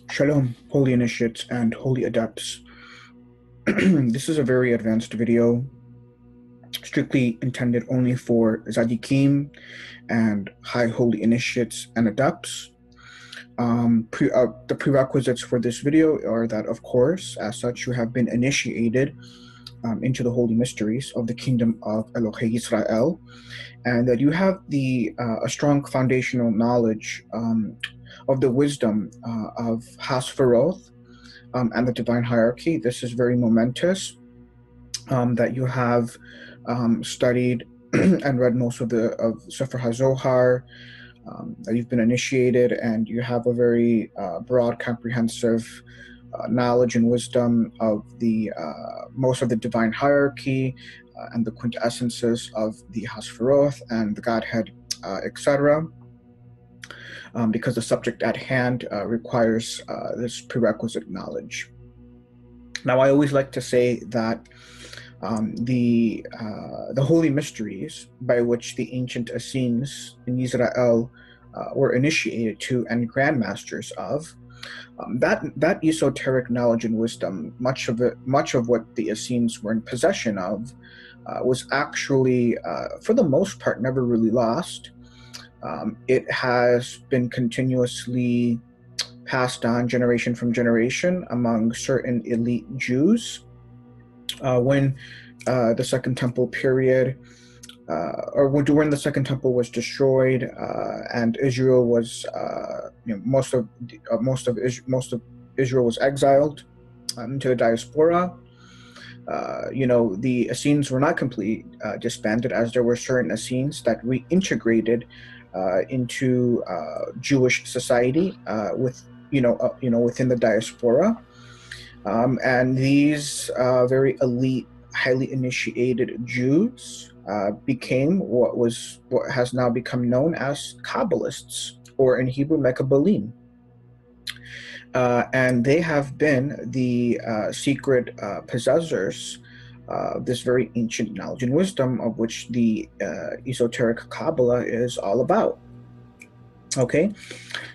Shalom, holy initiates and holy adepts. This is a very advanced video, strictly intended only for Zadikim and high holy initiates and adepts. The prerequisites for this video are that, of course, as such, you have been initiated into the holy mysteries of the kingdom of Elohei Israel, and that you have a strong foundational knowledge of the wisdom of Hasfaroth and the divine hierarchy. This is very momentous, that you have studied and read most of Sefer HaZohar, that you've been initiated, and you have a very broad, comprehensive knowledge and wisdom of most of the divine hierarchy and the quintessences of the Hasfaroth and the Godhead, etc. Because the subject at hand requires this prerequisite knowledge. Now, I always like to say that the holy mysteries by which the ancient Essenes in Israel were initiated to and grandmasters of, that esoteric knowledge and wisdom, much of what the Essenes were in possession of, was actually, for the most part, never really lost. It has been continuously passed on generation from generation among certain elite Jews. When the Second Temple period, during the Second Temple was destroyed, and Israel was, most of Israel was exiled into the diaspora. The Essenes were not completely disbanded, as there were certain Essenes that reintegrated into Jewish society within the diaspora. And these very elite, highly initiated Jews became what has now become known as Kabbalists, or in Hebrew, Mekabalim. And they have been the secret possessors of this very ancient knowledge and wisdom, of which the esoteric Kabbalah is all about. Okay,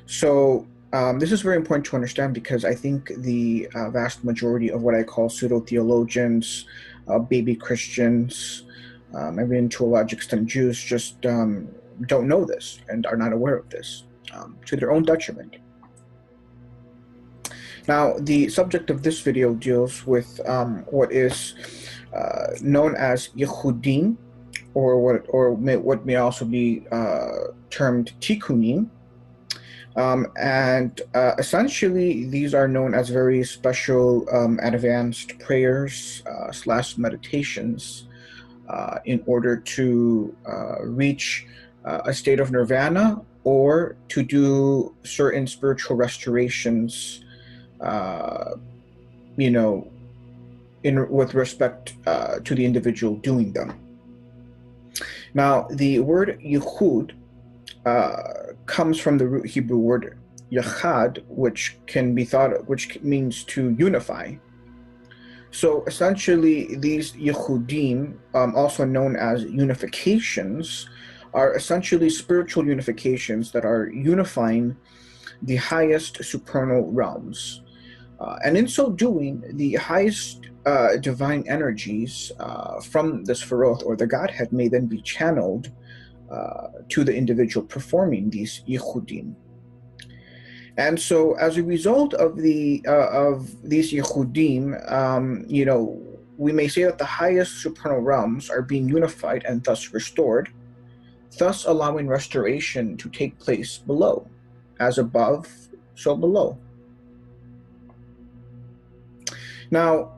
so this is very important to understand, because I think the vast majority of what I call pseudo-theologians, baby Christians, even to a large extent Jews, just don't know this and are not aware of this, to their own detriment. Now, the subject of this video deals with what is known as Yihudim, or what may also be termed Tikkunim. Essentially, these are known as very special advanced prayers / meditations in order to reach a state of nirvana, or to do certain spiritual restorations, with respect to the individual doing them. Now, the word Yehud comes from the root Hebrew word yachad, which means to unify. So essentially, these Yihudim, also known as unifications, are essentially spiritual unifications that are unifying the highest supernal realms. And in so doing, the highest divine energies from the Sfaroth, or the Godhead, may then be channeled to the individual performing these Yihudim. And so, as a result of these Yihudim, we may say that the highest supernal realms are being unified and thus restored, thus allowing restoration to take place below. As above, so below. Now,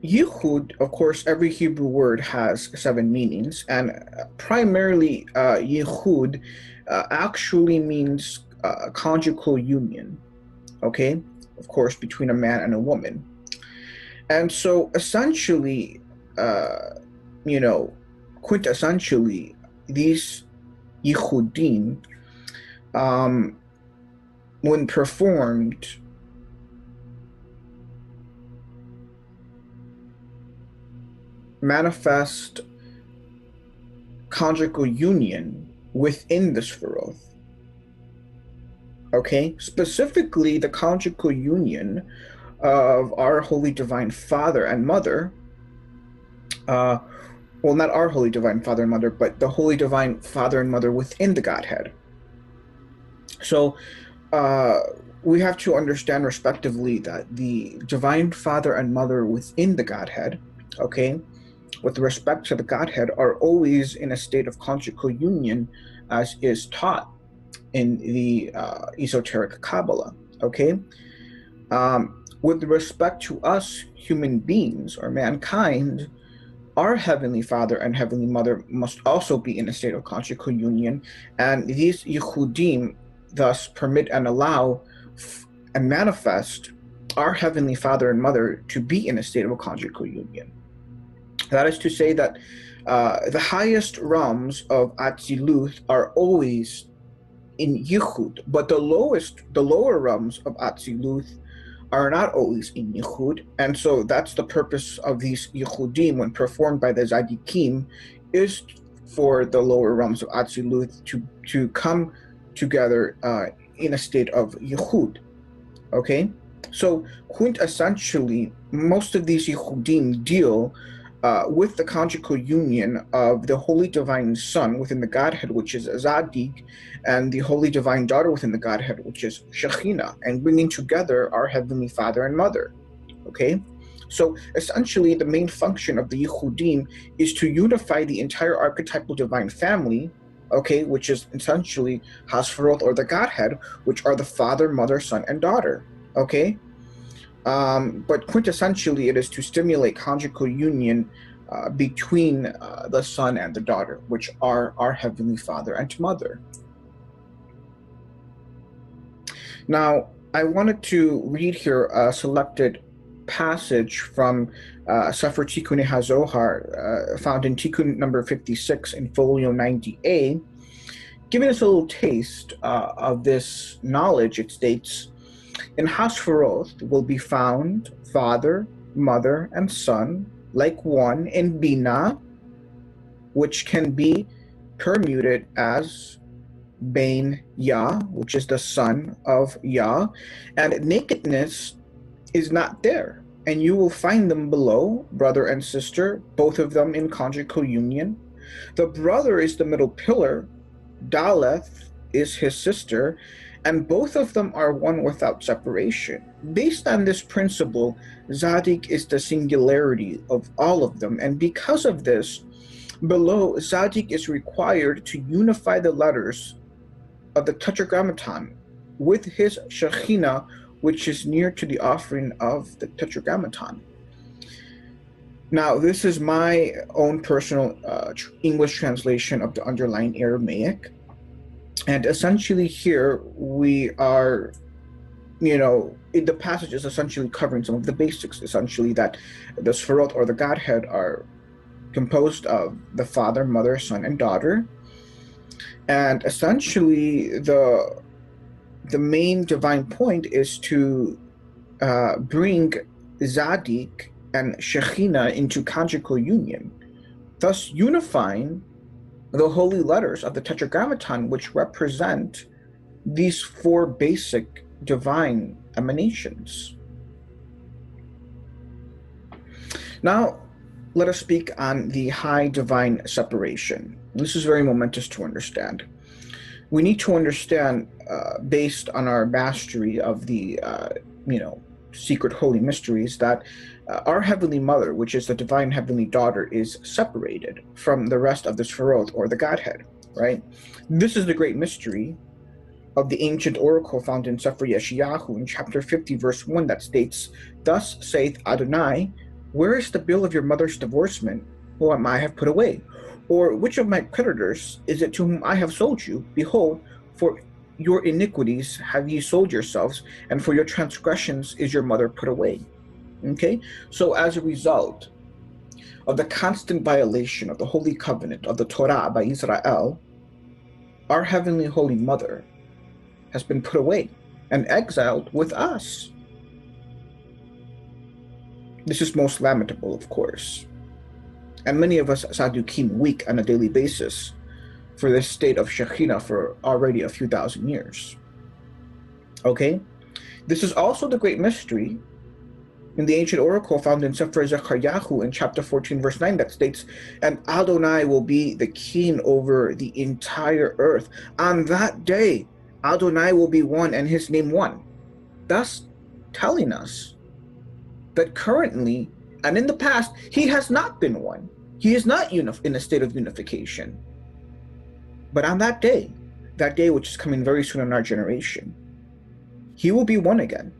Yehud, of course, every Hebrew word has 7 meanings, and primarily Yehud actually means conjugal union, okay? Of course, between a man and a woman. And so essentially, quintessentially, these Yehudim, when performed, manifest conjugal union within the Sfaroth. okay? Specifically, the conjugal union of our Holy Divine Father and Mother, well, not our Holy Divine Father and Mother, but the Holy Divine Father and Mother within the Godhead. So we have to understand respectively that the Divine Father and Mother within the Godhead, okay, with respect to the Godhead, are always in a state of conjugal union, as is taught in the esoteric Kabbalah, okay? With respect to us human beings or mankind, our Heavenly Father and Heavenly Mother must also be in a state of conjugal union, and these Yihudim thus permit and allow and manifest our Heavenly Father and Mother to be in a state of a conjugal union. That is to say that the highest realms of Atziluth are always in Yichud, but the lower realms of Atziluth are not always in Yichud, and so that's the purpose of these Yichudim when performed by the Zadikim, is for the lower realms of Atziluth to come together in a state of Yichud, okay? So quintessentially, most of these Yichudim deal with the conjugal union of the Holy Divine Son within the Godhead, which is Zadik, and the Holy Divine Daughter within the Godhead, which is Shekhinah, and bringing together our Heavenly Father and Mother, okay? So essentially, the main function of the Yichudim is to unify the entire archetypal divine family, okay, which is essentially Hasfaroth, or the Godhead, which are the Father, Mother, Son, and Daughter, okay? But quintessentially, it is to stimulate conjugal union between the Son and the Daughter, which are our Heavenly Father and Mother. Now, I wanted to read here a selected passage from Sefer Tikkun HaZohar, found in Tikkun number 56 in folio 90a. Giving us a little taste of this knowledge, it states, in Hasfaroth will be found Father, Mother, and Son, like one in Bina, which can be permuted as Bain Yah, which is the son of Yah, and nakedness is not there. And you will find them below, brother and sister, both of them in conjugal union. The brother is the middle pillar, Daleth is his sister, and both of them are one without separation. Based on this principle, Zadik is the singularity of all of them, and because of this, below, Zadik is required to unify the letters of the Tetragrammaton with his Shekhinah, which is near to the offering of the Tetragrammaton. Now, this is my own personal English translation of the underlying Aramaic. And essentially here we are, the passage is essentially covering some of the basics, essentially that the Sefirot, or the Godhead, are composed of the Father, Mother, Son, and Daughter. And essentially the main divine point is to bring Zadik and Shekhinah into conjugal union, thus unifying the holy letters of the Tetragrammaton, which represent these four basic divine emanations. Now, let us speak on the high divine separation. This is very momentous to understand. We need to understand, based on our mastery of the, secret holy mysteries, that our Heavenly Mother, which is the Divine Heavenly Daughter, is separated from the rest of the Sefirot, or the Godhead, right? This is the great mystery of the ancient oracle found in Sefer Yeshayahu in chapter 50, verse 1, that states, "Thus saith Adonai, where is the bill of your mother's divorcement, whom I have put away? Or which of my creditors is it to whom I have sold you? Behold, for your iniquities have ye sold yourselves, and for your transgressions is your mother put away." Okay? So as a result of the constant violation of the Holy Covenant of the Torah by Israel, our Heavenly Holy Mother has been put away and exiled with us. This is most lamentable, of course. And many of us Saddukim weep on a daily basis for this state of Shekhinah for already a few thousand years. Okay? This is also the great mystery in the ancient oracle found in Sefer Zechariah in chapter 14, verse 9, that states, "And Adonai will be the king over the entire earth. On that day, Adonai will be one and his name one." Thus telling us that currently and in the past, he has not been one. He is not in a state of unification. But on that day which is coming very soon in our generation, he will be one again.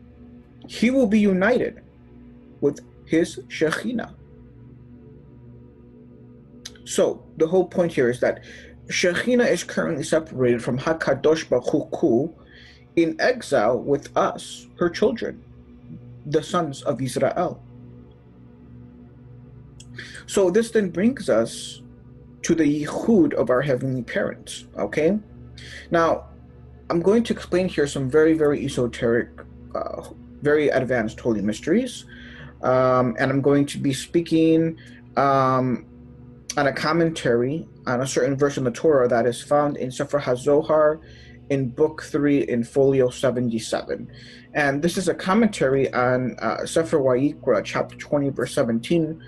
He will be united with his Shekhinah. So the whole point here is that Shekhinah is currently separated from HaKadosh Baruch Hu in exile with us, her children, the sons of Israel. So this then brings us to the Yihud of our heavenly parents, okay? Now, I'm going to explain here some very, very esoteric, very advanced holy mysteries, and I'm going to be speaking on a commentary on a certain verse in the Torah that is found in Sefer HaZohar in Book 3 in Folio 77. And this is a commentary on Sefer Vayikra, chapter 20, verse 17,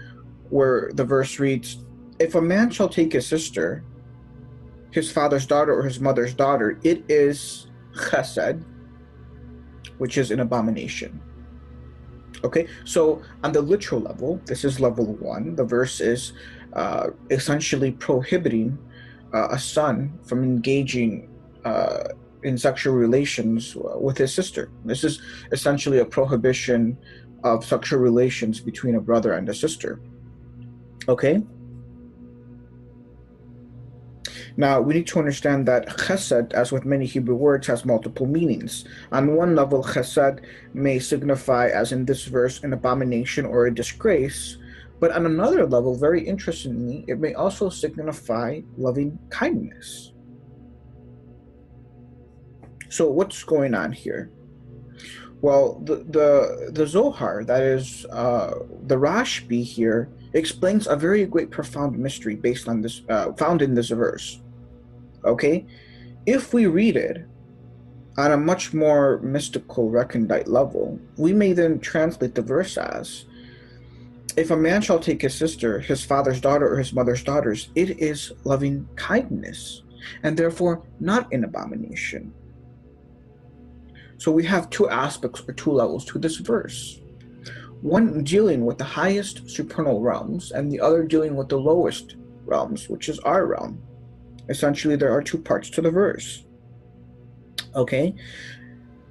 where the verse reads, "If a man shall take his sister, his father's daughter or his mother's daughter, it is chesed, which is an abomination." Okay, so on the literal level, this is level 1. The verse is essentially prohibiting a son from engaging in sexual relations with his sister. This is essentially a prohibition of sexual relations between a brother and a sister. Okay? Now, we need to understand that chesed, as with many Hebrew words, has multiple meanings. On one level, chesed may signify, as in this verse, an abomination or a disgrace, but on another level, very interestingly, it may also signify loving kindness. So what's going on here? Well, the Zohar, that is the Rashbi here, explains a very great profound mystery based on this, found in this verse. Okay, if we read it on a much more mystical, recondite level, we may then translate the verse as, "If a man shall take his sister, his father's daughter, or his mother's daughters, it is loving kindness, and therefore not an abomination." So we have two aspects or two levels to this verse. One dealing with the highest supernal realms, and the other dealing with the lowest realms, which is our realm. Essentially, there are two parts to the verse. Okay?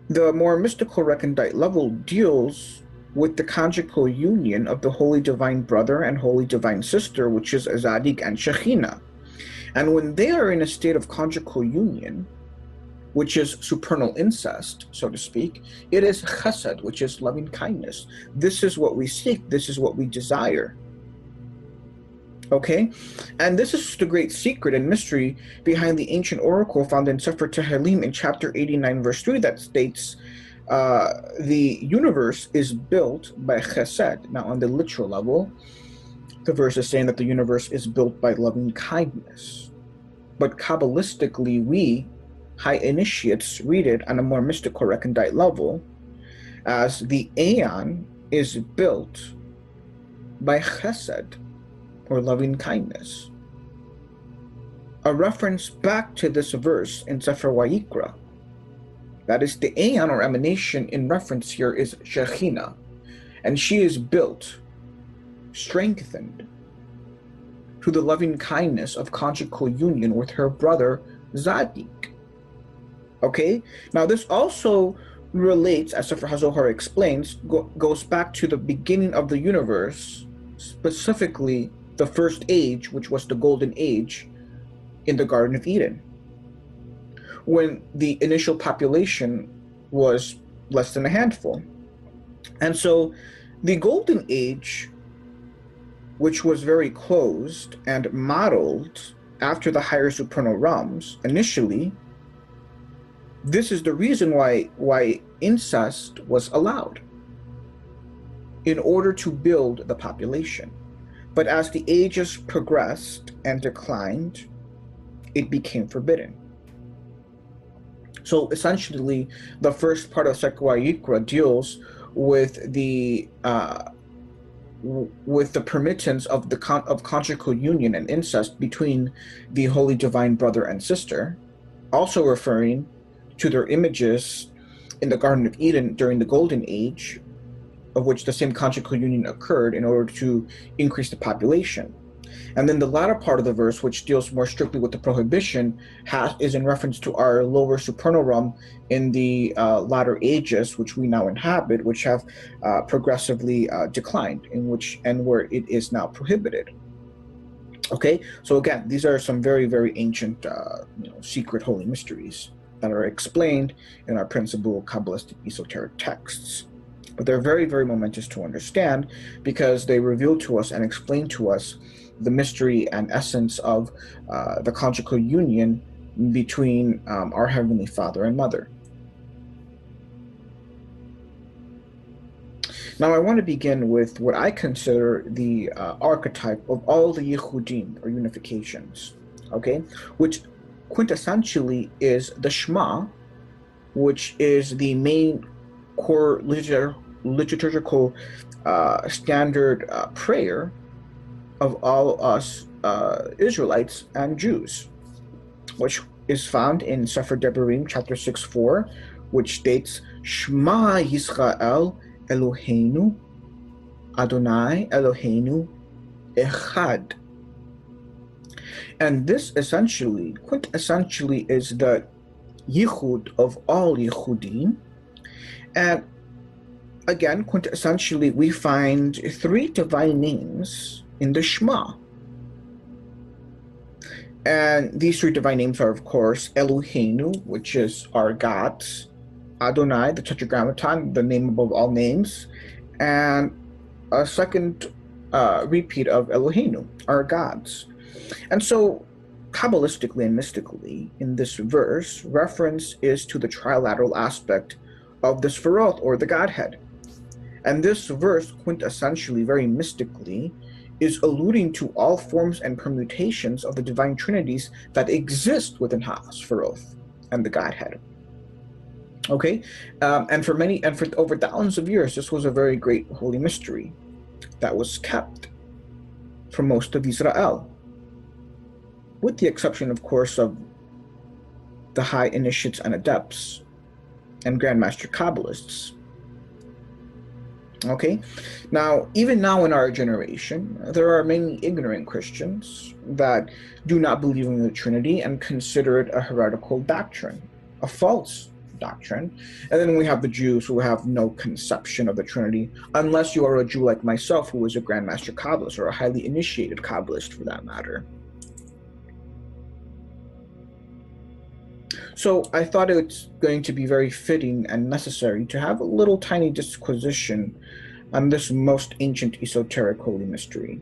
The more mystical recondite level deals with the conjugal union of the holy divine brother and holy divine sister, which is Zadik and Shekhinah. And when they are in a state of conjugal union, which is supernal incest, so to speak, it is chesed, which is loving kindness. This is what we seek. This is what we desire. Okay? And this is the great secret and mystery behind the ancient oracle found in Sefer Tehillim in chapter 89, verse 3, that states, the universe is built by chesed. Now, on the literal level, the verse is saying that the universe is built by loving kindness. But Kabbalistically, we, high initiates, read it on a more mystical recondite level as the aeon is built by chesed, or loving kindness. A reference back to this verse in Sefer Vayikra. That is, the aeon or emanation in reference here is Shekhinah, and she is built, strengthened, through the loving kindness of conjugal union with her brother Zadik. Okay? Now this also relates, as Sefer HaZohar explains, goes back to the beginning of the universe, specifically the first age, which was the golden age in the Garden of Eden, when the initial population was less than a handful. And so the golden age, which was very closed and modeled after the higher supernal realms initially, this is the reason why incest was allowed, in order to build the population. But as the ages progressed and declined, it became forbidden. So essentially, the first part of Sekwa Yikra deals with the permittance of of conjugal union and incest between the holy divine brother and sister, also referring to their images in the Garden of Eden during the Golden Age, of which the same conjugal union occurred in order to increase the population. And then the latter part of the verse, which deals more strictly with the prohibition, is in reference to our lower supernal realm in the latter ages, which we now inhabit, which have progressively declined, and where it is now prohibited. Okay, so again, these are some very, very ancient, secret holy mysteries that are explained in our principal Kabbalistic esoteric texts. But they're very, very momentous to understand because they reveal to us and explain to us the mystery and essence of the conjugal union between our Heavenly Father and Mother. Now, I want to begin with what I consider the archetype of all the Yihudim, or unifications, okay, which quintessentially is the Shema, which is the main core liturgical standard prayer of all us Israelites and Jews, which is found in Sefer Devarim chapter 6:4, which states, Shema Yisrael Eloheinu Adonai Eloheinu Echad. And this quintessentially is the Yichud of all Yihudim. And again, quintessentially, we find three divine names in the Shema. And these three divine names are, of course, Eloheinu, which is our gods, Adonai, the Tetragrammaton, the name above all names, and a second repeat of Eloheinu, our gods. And so, Kabbalistically and mystically, in this verse, reference is to the trilateral aspect of the Sefirot, or the Godhead. And this verse, quintessentially, very mystically, is alluding to all forms and permutations of the divine trinities that exist within Ha-Sefirot and the Godhead. Okay, and for over thousands of years, this was a very great holy mystery that was kept for most of Israel, with the exception, of course, of the high initiates and adepts and grandmaster Kabbalists. Okay, now, even now in our generation, there are many ignorant Christians that do not believe in the Trinity and consider it a heretical doctrine, a false doctrine. And then we have the Jews who have no conception of the Trinity, unless you are a Jew like myself, who is a grandmaster Kabbalist, or a highly initiated Kabbalist for that matter. So I thought it's going to be very fitting and necessary to have a little tiny disquisition on this most ancient esoteric holy mystery.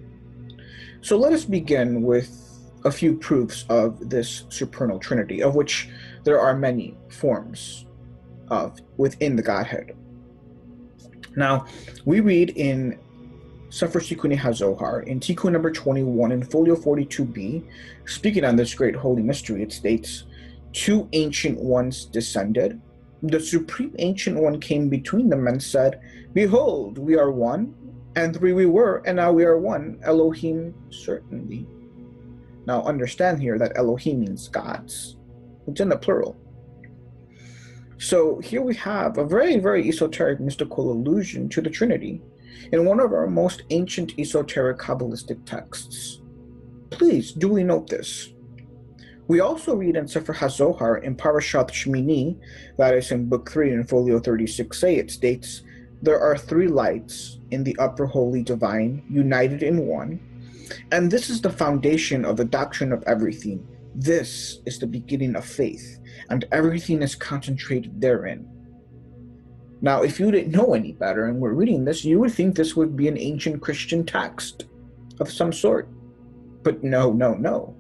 So let us begin with a few proofs of this supernal Trinity, of which there are many forms within the Godhead. Now, we read in Sefer Tikkunei HaZohar, in Tikkun number 21, in folio 42b, speaking on this great holy mystery, it states, two ancient ones descended. The supreme ancient one came between them and said, Behold, we are one, and three we were, and now we are one, Elohim certainly. Now understand here that Elohim means gods. It's in the plural. So here we have a very, very esoteric mystical allusion to the Trinity in one of our most ancient esoteric Kabbalistic texts. Please duly note this. We also read in Sefer HaZohar in Parashat Shmini, that is in Book 3 in folio 36a, it states, there are three lights in the upper holy divine, united in one, and this is the foundation of the doctrine of everything. This is the beginning of faith, and everything is concentrated therein. Now, if you didn't know any better and were reading this, you would think this would be an ancient Christian text of some sort. But no, no, no.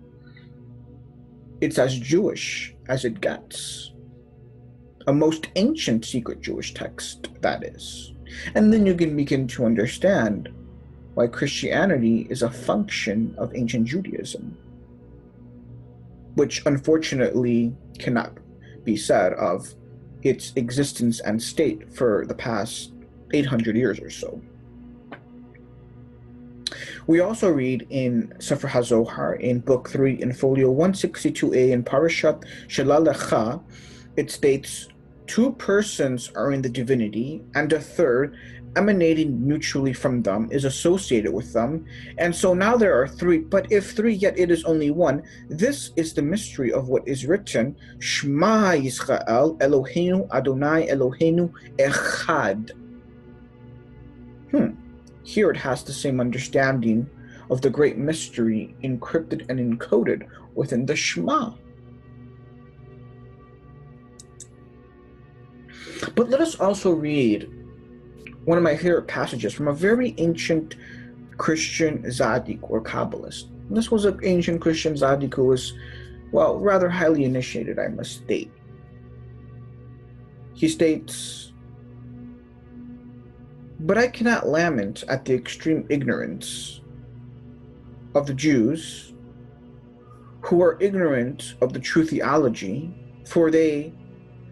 It's as Jewish as it gets. A most ancient secret Jewish text, that is. And then you can begin to understand why Christianity is a function of ancient Judaism, which unfortunately cannot be said of its existence and state for the past 800 years or so. We also read in Sefer HaZohar in Book 3 in Folio 162a in Parashat Shelalecha, it states, 2 persons are in the divinity, and a third, emanating mutually from them, is associated with them. And so now there are 3, but if 3, yet it is only 1. This is the mystery of what is written, Shema Yisrael, Eloheinu Adonai Eloheinu Echad. Here it has the same understanding of the great mystery encrypted and encoded within the Shema. But let us also read one of my favorite passages from a very ancient Christian Tzaddik or Kabbalist. And this was an ancient Christian Tzaddik who was, well, rather highly initiated, I must state. He states, "But I cannot lament at the extreme ignorance of the Jews who are ignorant of the true theology, for they,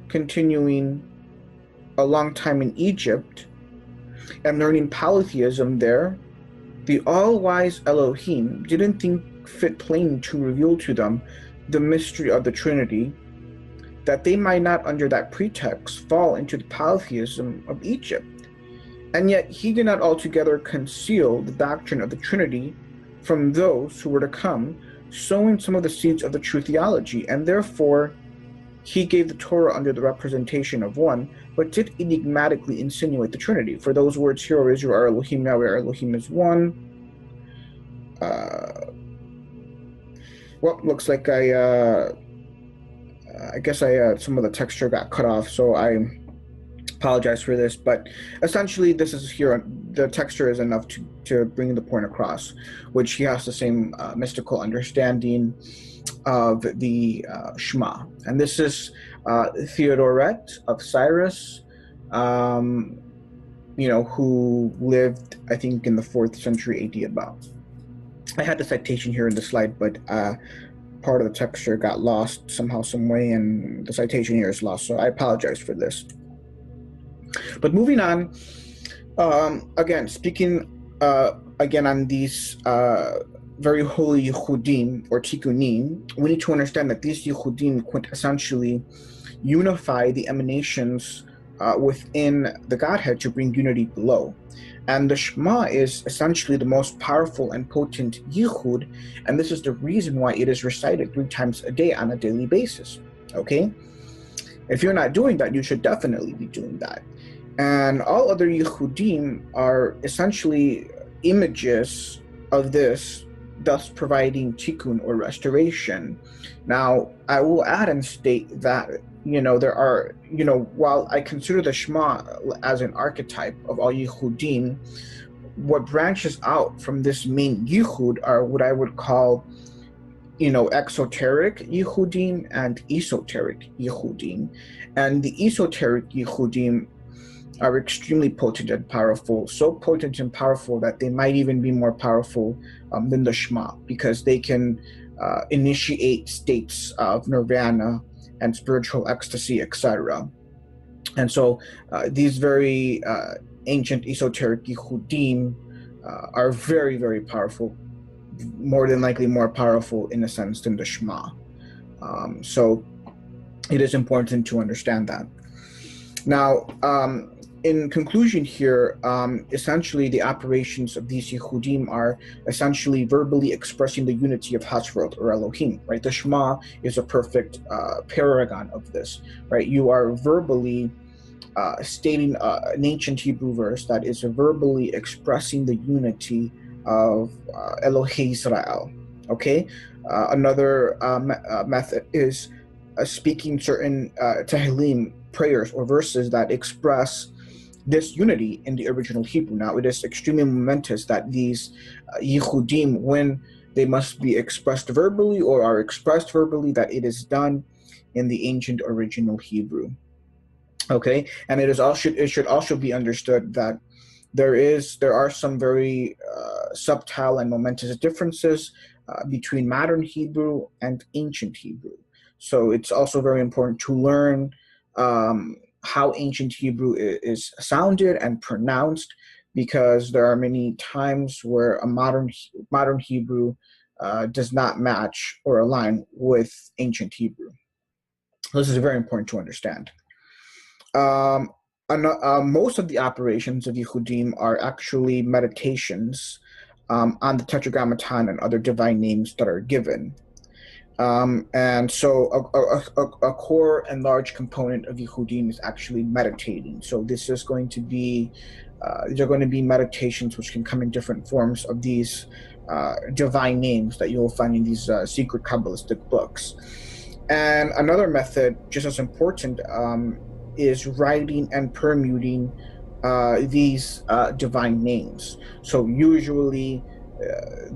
continuing a long time in Egypt and learning polytheism there, the all-wise Elohim didn't think fit plain to reveal to them the mystery of the Trinity, that they might not under that pretext fall into the polytheism of Egypt. And yet he did not altogether conceal the doctrine of the Trinity from those who were to come, sowing some of the seeds of the true theology, and therefore he gave the Torah under the representation of one, but did enigmatically insinuate the Trinity. For those words, Hear, O Israel, our Elohim, Yahweh, our Elohim is one." Well, looks like I guess some of the texture got cut off, so I apologize for this, but essentially this is here, the texture is enough to bring the point across, which he has the same mystical understanding of the Shema. And this is Theodoret of Cyrus, who lived, I think, in the 4th century AD about. I had the citation here in the slide, but part of the texture got lost somehow, some way, and the citation here is lost, so I apologize for this. But moving on, again, speaking again on these very holy Yihudim or Tikkunim, we need to understand that these Yihudim quintessentially unify the emanations within the Godhead to bring unity below. And the Shema is essentially the most powerful and potent Yihud, and this is the reason why it is recited 3 times a day on a daily basis, okay? If you're not doing that, you should definitely be doing that. And all other Yihudim are essentially images of this, thus providing tikkun or restoration. Now, I will add and state that, there are, while I consider the Shema as an archetype of all Yihudim, what branches out from this main Yihud are what I would call, exoteric Yihudim and esoteric Yihudim. And the esoteric Yihudim are extremely potent and powerful, so potent and powerful that they might even be more powerful than the Shema, because they can initiate states of nirvana and spiritual ecstasy, etc. And so these very ancient esoteric Yihudim are very, very powerful, more than likely more powerful in a sense than the Shema. So it is important to understand that. Now, in conclusion here, essentially the operations of these Yihudim are essentially verbally expressing the unity of Hatzrot or Elohim, right? The Shema is a perfect paragon of this, right? You are verbally stating an ancient Hebrew verse that is verbally expressing the unity of Elohei Israel, okay? Another method is speaking certain Tehillim prayers or verses that express this unity in the original Hebrew. Now, it is extremely momentous that these Yihudim, when they must be expressed verbally or are expressed verbally, that it is done in the ancient original Hebrew. Okay, and it should also be understood that there are some very subtle and momentous differences between modern Hebrew and ancient Hebrew. So it's also very important to learn how ancient Hebrew is sounded and pronounced, because there are many times where a modern Hebrew does not match or align with ancient Hebrew. This is very important to understand. Um, Most of the operations of Yihudim are actually meditations on the Tetragrammaton and other divine names that are given. And so a core and large component of Yihudim is actually meditating. So this is going to be, these are going to be meditations which can come in different forms of these divine names that you'll find in these secret Kabbalistic books. And another method, just as important, is writing and permuting these divine names. So usually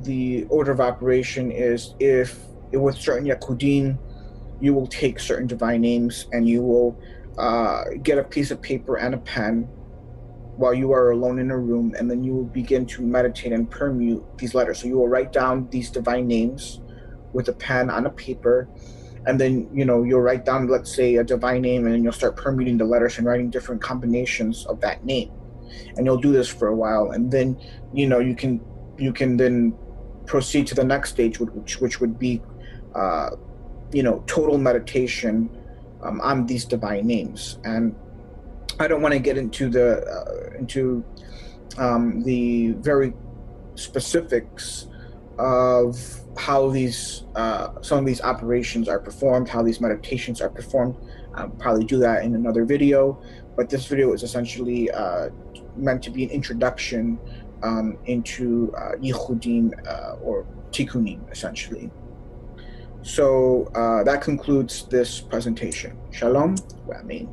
the order of operation is, if with certain Yakudim, you will take certain divine names and you will get a piece of paper and a pen while you are alone in a room, and then you will begin to meditate and permute these letters. So you will write down these divine names with a pen on a paper, and then you'll write down, let's say, a divine name, and then you'll start permuting the letters and writing different combinations of that name. And you'll do this for a while, and then you can then proceed to the next stage, which would be total meditation on these divine names. And I don't want to get into the very specifics of how these some of these operations are performed, how these meditations are performed. I'll probably do that in another video, but this video is essentially meant to be an introduction into Yihudim or Tikkunim, essentially. So that concludes this presentation. Shalom, Amen.